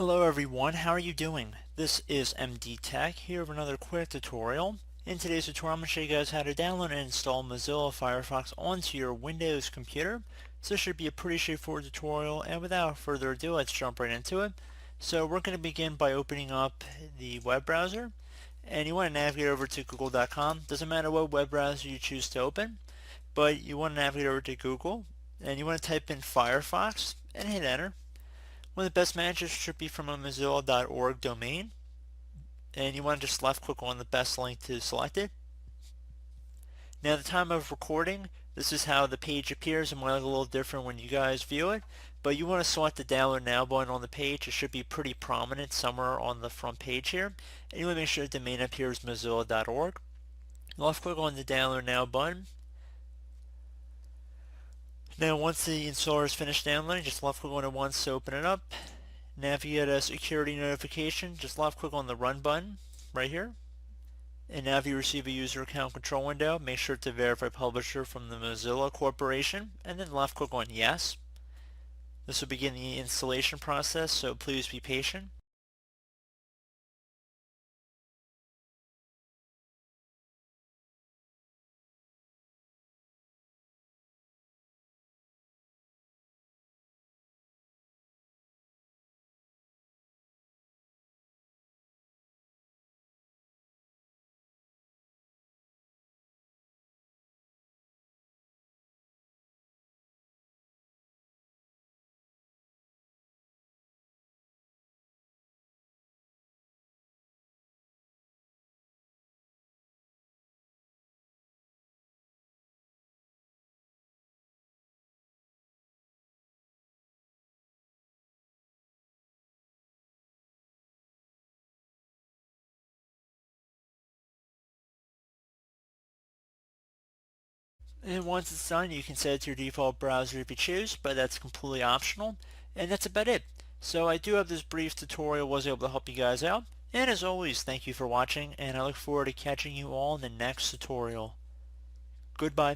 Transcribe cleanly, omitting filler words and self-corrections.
Hello everyone, how are you doing? This is MD Tech here with another quick tutorial. In today's tutorial I'm going to show you guys how to download and install Mozilla Firefox onto your Windows computer. So this should be a pretty straightforward tutorial, and without further ado, let's jump right into it. So we're going to begin by opening up the web browser, and you want to navigate over to google.com. Doesn't matter what web browser you choose to open, but you want to navigate over to Google, and you want to type in Firefox and hit enter. One of the best matches should be from a mozilla.org domain, and you want to just left click on the best link to select it. Now at the time of recording, this is how the page appears. It might look a little different when you guys view it, but you want to select the download now button on the page. It should be pretty prominent somewhere on the front page here, and you want to make sure the domain up here is mozilla.org. Left click on the download now button. Now once the installer is finished downloading, just left click on it once to open it up. Now if you get a security notification, just left click on the run button right here. And now if you receive a user account control window, make sure to verify publisher from the Mozilla Corporation, and then left click on yes. This will begin the installation process, so please be patient. And once it's done, you can set it to your default browser if you choose, but that's completely optional. And that's about it. So I do have this brief tutorial, was able to help you guys out. And as always, thank you for watching, and I look forward to catching you all in the next tutorial. Goodbye.